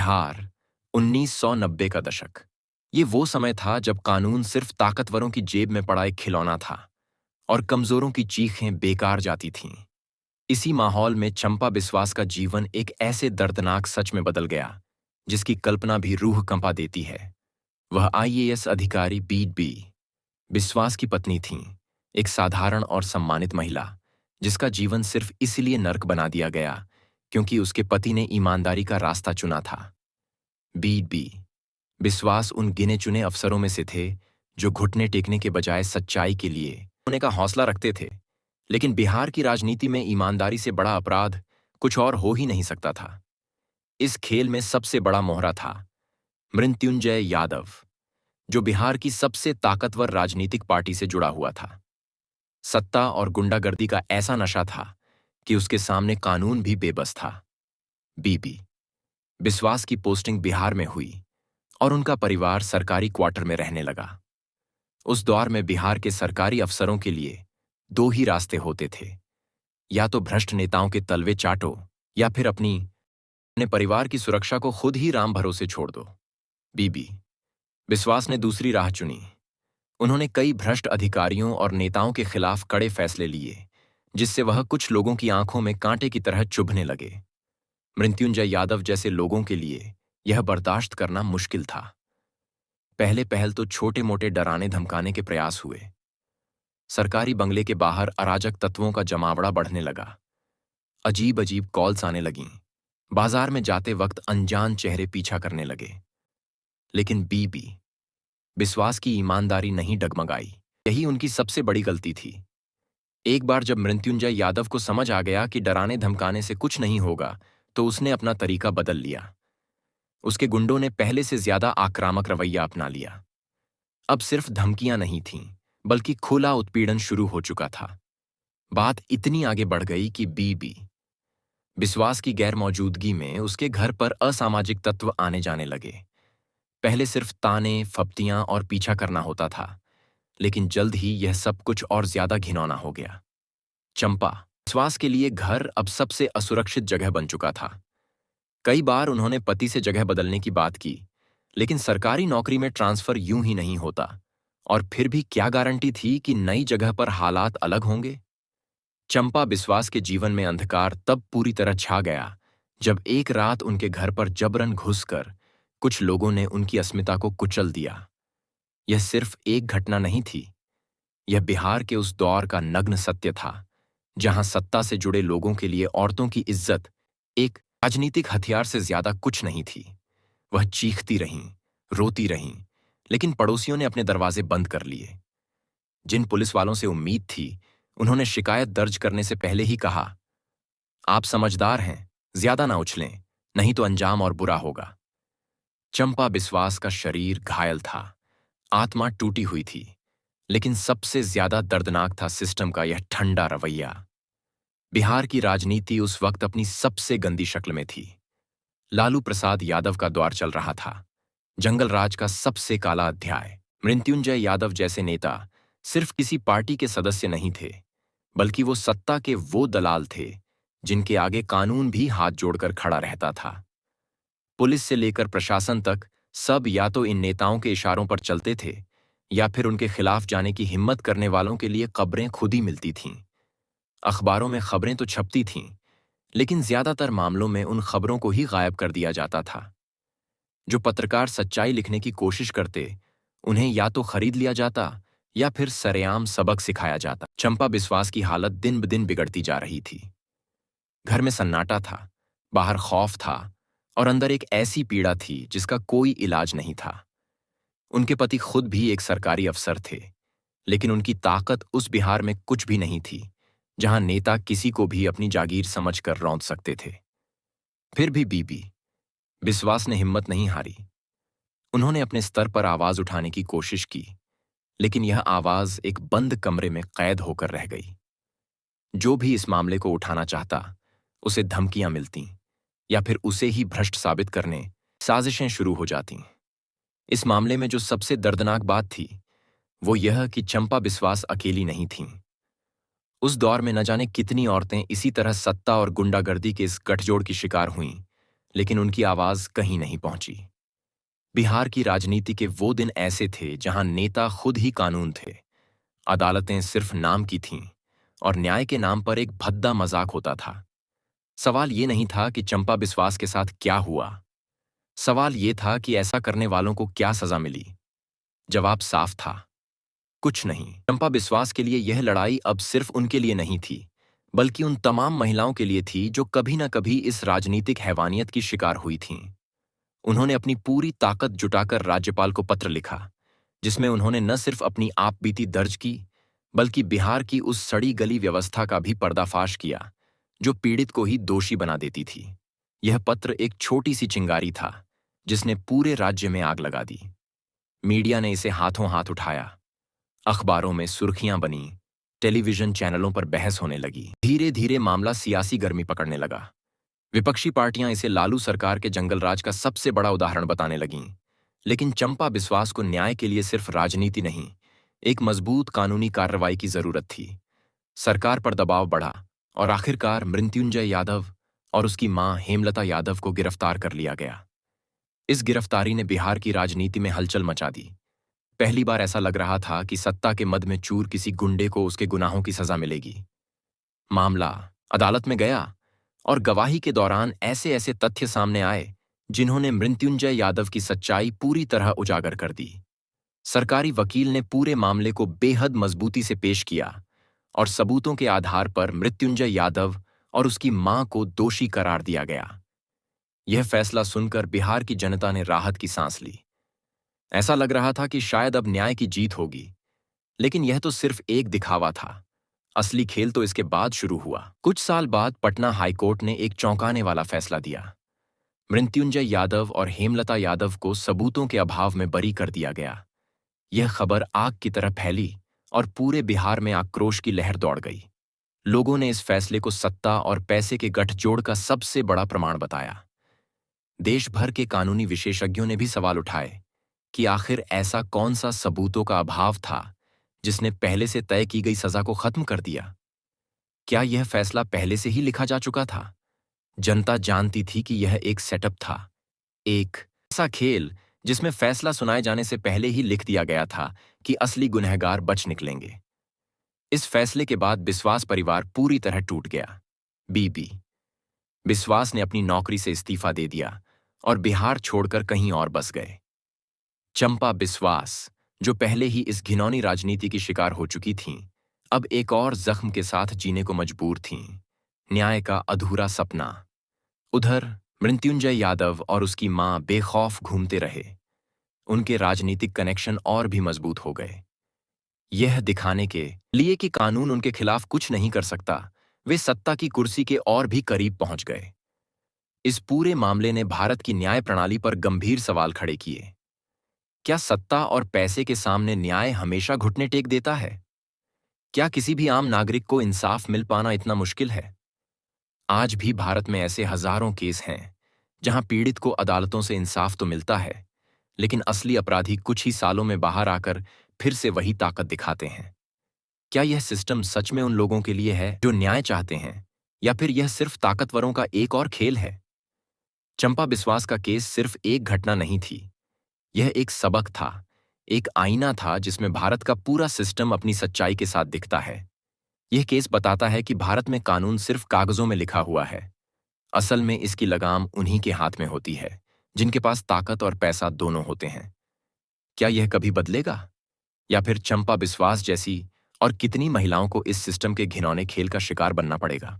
बिहार, 1990 का दशक। ये वो समय था जब कानून सिर्फ ताकतवरों की जेब में पड़ा एक खिलौना था और कमजोरों की चीखें बेकार जाती थीं। इसी माहौल में चंपा बिस्वास का जीवन एक ऐसे दर्दनाक सच में बदल गया जिसकी कल्पना भी रूह कंपा देती है। वह आईएएस अधिकारी बी बिस्वास की पत्नी थीं, एक साधारण और सम्मानित महिला जिसका जीवन सिर्फ इसलिए नर्क बना दिया गया क्योंकि उसके पति ने ईमानदारी का रास्ता चुना था। बी बिस्वास उन गिने चुने अफसरों में से थे जो घुटने टेकने के बजाय सच्चाई के लिए होने का हौसला रखते थे। लेकिन बिहार की राजनीति में ईमानदारी से बड़ा अपराध कुछ और हो ही नहीं सकता था। इस खेल में सबसे बड़ा मोहरा था मृत्युंजय यादव, जो बिहार की सबसे ताकतवर राजनीतिक पार्टी से जुड़ा हुआ था। सत्ता और गुंडागर्दी का ऐसा नशा था कि उसके सामने कानून भी बेबस था। बीबी बिस्वास की पोस्टिंग बिहार में हुई और उनका परिवार सरकारी क्वार्टर में रहने लगा। उस दौर में बिहार के सरकारी अफसरों के लिए दो ही रास्ते होते थे, या तो भ्रष्ट नेताओं के तलवे चाटो या फिर अपने परिवार की सुरक्षा को खुद ही राम भरोसे छोड़ दो। बीबी बिस्वास ने दूसरी राह चुनी। उन्होंने कई भ्रष्ट अधिकारियों और नेताओं के खिलाफ कड़े फैसले लिए, जिससे वह कुछ लोगों की आंखों में कांटे की तरह चुभने लगे। मृत्युंजय यादव जैसे लोगों के लिए यह बर्दाश्त करना मुश्किल था। पहल तो छोटे मोटे डराने धमकाने के प्रयास हुए। सरकारी बंगले के बाहर अराजक तत्वों का जमावड़ा बढ़ने लगा। अजीब अजीब कॉल्स आने लगीं। बाजार में जाते वक्त अनजान चेहरे पीछा करने लगे। लेकिन बीबी बिस्वास की ईमानदारी नहीं डगमगाई। यही उनकी सबसे बड़ी गलती थी। एक बार जब मृत्युंजय यादव को समझ आ गया कि डराने धमकाने से कुछ नहीं होगा, तो उसने अपना तरीका बदल लिया। उसके गुंडों ने पहले से ज्यादा आक्रामक रवैया अपना लिया। अब सिर्फ धमकियां नहीं थीं, बल्कि खुला उत्पीड़न शुरू हो चुका था। बात इतनी आगे बढ़ गई कि बीबी बिस्वास की गैर मौजूदगी में उसके घर पर असामाजिक तत्व आने जाने लगे। पहले सिर्फ ताने, फप्तियां और पीछा करना होता था, लेकिन जल्द ही यह सब कुछ और ज्यादा घिनौना हो गया। चंपा बिस्वास के लिए घर अब सबसे असुरक्षित जगह बन चुका था। कई बार उन्होंने पति से जगह बदलने की बात की, लेकिन सरकारी नौकरी में ट्रांसफर यूं ही नहीं होता, और फिर भी क्या गारंटी थी कि नई जगह पर हालात अलग होंगे। चंपा बिस्वास के जीवन में अंधकार तब पूरी तरह छा गया जब एक रात उनके घर पर जबरन घुसकर कुछ लोगों ने उनकी अस्मिता को कुचल दिया। यह सिर्फ एक घटना नहीं थी, यह बिहार के उस दौर का नग्न सत्य था जहां सत्ता से जुड़े लोगों के लिए औरतों की इज्जत एक राजनीतिक हथियार से ज्यादा कुछ नहीं थी। वह चीखती रहीं, रोती रहीं, लेकिन पड़ोसियों ने अपने दरवाजे बंद कर लिए। जिन पुलिस वालों से उम्मीद थी, उन्होंने शिकायत दर्ज करने से पहले ही कहा, आप समझदार हैं, ज्यादा ना उछलें, नहीं तो अंजाम और बुरा होगा। चंपा बिस्वास का शरीर घायल था, आत्मा टूटी हुई थी, लेकिन सबसे ज्यादा दर्दनाक था सिस्टम का यह ठंडा रवैया। बिहार की राजनीति उस वक्त अपनी सबसे गंदी शक्ल में थी। लालू प्रसाद यादव का दौर चल रहा था, जंगल राज का सबसे काला अध्याय। मृत्युंजय यादव जैसे नेता सिर्फ किसी पार्टी के सदस्य नहीं थे, बल्कि वो सत्ता के वो दलाल थे जिनके आगे कानून भी हाथ जोड़कर खड़ा रहता था। पुलिस से लेकर प्रशासन तक सब या तो इन नेताओं के इशारों पर चलते थे, या फिर उनके खिलाफ जाने की हिम्मत करने वालों के लिए कब्रें खुद ही मिलती थीं। अखबारों में खबरें तो छपती थीं, लेकिन ज्यादातर मामलों में उन खबरों को ही गायब कर दिया जाता था। जो पत्रकार सच्चाई लिखने की कोशिश करते, उन्हें या तो खरीद लिया जाता या फिर सरेआम सबक सिखाया जाता। चंपा बिस्वास की हालत दिन ब दिन बिगड़ती जा रही थी। घर में सन्नाटा था, बाहर खौफ था, और अंदर एक ऐसी पीड़ा थी जिसका कोई इलाज नहीं था। उनके पति खुद भी एक सरकारी अफसर थे, लेकिन उनकी ताकत उस बिहार में कुछ भी नहीं थी जहां नेता किसी को भी अपनी जागीर समझकर रौंद सकते थे। फिर भी बीबी बिस्वास ने हिम्मत नहीं हारी। उन्होंने अपने स्तर पर आवाज उठाने की कोशिश की, लेकिन यह आवाज एक बंद कमरे में कैद होकर रह गई। जो भी इस मामले को उठाना चाहता, उसे धमकियां मिलतीं, या फिर उसे ही भ्रष्ट साबित करने साजिशें शुरू हो जातीं। इस मामले में जो सबसे दर्दनाक बात थी, वो यह कि चंपा बिस्वास अकेली नहीं थीं। उस दौर में न जाने कितनी औरतें इसी तरह सत्ता और गुंडागर्दी के इस गठजोड़ की शिकार हुईं, लेकिन उनकी आवाज कहीं नहीं पहुंची। बिहार की राजनीति के वो दिन ऐसे थे जहां नेता खुद ही कानून थे, अदालतें सिर्फ नाम की थीं और न्याय के नाम पर एक भद्दा मजाक होता था। सवाल ये नहीं था कि चंपा बिस्वास के साथ क्या हुआ, सवाल ये था कि ऐसा करने वालों को क्या सजा मिली। जवाब साफ था, कुछ नहीं। चंपा बिस्वास के लिए यह लड़ाई अब सिर्फ उनके लिए नहीं थी, बल्कि उन तमाम महिलाओं के लिए थी जो कभी न कभी इस राजनीतिक हैवानियत की शिकार हुई थीं। उन्होंने अपनी पूरी ताकत जुटाकर राज्यपाल को पत्र लिखा, जिसमें उन्होंने न सिर्फ अपनी आपबीती दर्ज की, बल्कि बिहार की उस सड़ी गली व्यवस्था का भी पर्दाफाश किया जो पीड़ित को ही दोषी बना देती थी। यह पत्र एक छोटी सी चिंगारी था जिसने पूरे राज्य में आग लगा दी। मीडिया ने इसे हाथों हाथ उठाया, अखबारों में सुर्खियां बनी, टेलीविजन चैनलों पर बहस होने लगी। धीरे धीरे मामला सियासी गर्मी पकड़ने लगा। विपक्षी पार्टियां इसे लालू सरकार के जंगलराज का सबसे बड़ा उदाहरण बताने लगीं। लेकिन चंपा बिस्वास को न्याय के लिए सिर्फ राजनीति नहीं, एक मजबूत कानूनी कार्रवाई की जरूरत थी। सरकार पर दबाव बढ़ा और आखिरकार मृत्युंजय यादव और उसकी मां हेमलता यादव को गिरफ्तार कर लिया गया। इस गिरफ्तारी ने बिहार की राजनीति में हलचल मचा दी। पहली बार ऐसा लग रहा था कि सत्ता के मद में चूर किसी गुंडे को उसके गुनाहों की सजा मिलेगी। मामला अदालत में गया और गवाही के दौरान ऐसे ऐसे तथ्य सामने आए जिन्होंने मृत्युंजय यादव की सच्चाई पूरी तरह उजागर कर दी। सरकारी वकील ने पूरे मामले को बेहद मजबूती से पेश किया और सबूतों के आधार पर मृत्युंजय यादव और उसकी मां को दोषी करार दिया गया। यह फैसला सुनकर बिहार की जनता ने राहत की सांस ली। ऐसा लग रहा था कि शायद अब न्याय की जीत होगी, लेकिन यह तो सिर्फ एक दिखावा था। असली खेल तो इसके बाद शुरू हुआ। कुछ साल बाद पटना हाईकोर्ट ने एक चौंकाने वाला फैसला दिया। मृत्युंजय यादव और हेमलता यादव को सबूतों के अभाव में बरी कर दिया गया। यह खबर आग की तरह फैली और पूरे बिहार में आक्रोश की लहर दौड़ गई। लोगों ने इस फैसले को सत्ता और पैसे के गठजोड़ का सबसे बड़ा प्रमाण बताया। देश भर के कानूनी विशेषज्ञों ने भी सवाल उठाए कि आखिर ऐसा कौन सा सबूतों का अभाव था जिसने पहले से तय की गई सजा को खत्म कर दिया। क्या यह फैसला पहले से ही लिखा जा चुका था? जनता जानती थी कि यह एक सेटअप था, एक ऐसा खेल जिसमें फैसला सुनाए जाने से पहले ही लिख दिया गया था कि असली गुनहगार बच निकलेंगे। इस फैसले के बाद बिस्वास परिवार पूरी तरह टूट गया। बीबी बिस्वास ने अपनी नौकरी से इस्तीफा दे दिया और बिहार छोड़कर कहीं और बस गए। चंपा बिस्वास, जो पहले ही इस घिनौनी राजनीति की शिकार हो चुकी थीं, अब एक और जख्म के साथ जीने को मजबूर थीं। न्याय का अधूरा सपना। उधर मृत्युंजय यादव और उसकी मां बेखौफ घूमते रहे। उनके राजनीतिक कनेक्शन और भी मजबूत हो गए। यह दिखाने के लिए कि कानून उनके खिलाफ कुछ नहीं कर सकता, वे सत्ता की कुर्सी के और भी करीब पहुंच गए। इस पूरे मामले ने भारत की न्याय प्रणाली पर गंभीर सवाल खड़े किए। क्या सत्ता और पैसे के सामने न्याय हमेशा घुटने टेक देता है? क्या किसी भी आम नागरिक को इंसाफ मिल पाना इतना मुश्किल है? आज भी भारत में ऐसे हजारों केस हैं जहां पीड़ित को अदालतों से इंसाफ तो मिलता है, लेकिन असली अपराधी कुछ ही सालों में बाहर आकर फिर से वही ताकत दिखाते हैं। क्या यह सिस्टम सच में उन लोगों के लिए है जो न्याय चाहते हैं, या फिर यह सिर्फ ताकतवरों का एक और खेल है? चंपा बिस्वास का केस सिर्फ एक घटना नहीं थी, यह एक सबक था, एक आईना था जिसमें भारत का पूरा सिस्टम अपनी सच्चाई के साथ दिखता है। यह केस बताता है कि भारत में कानून सिर्फ कागजों में लिखा हुआ है, असल में इसकी लगाम उन्हीं के हाथ में होती है जिनके पास ताकत और पैसा दोनों होते हैं। क्या यह कभी बदलेगा, या फिर चंपा बिस्वास जैसी और कितनी महिलाओं को इस सिस्टम के घिनौने खेल का शिकार बनना पड़ेगा?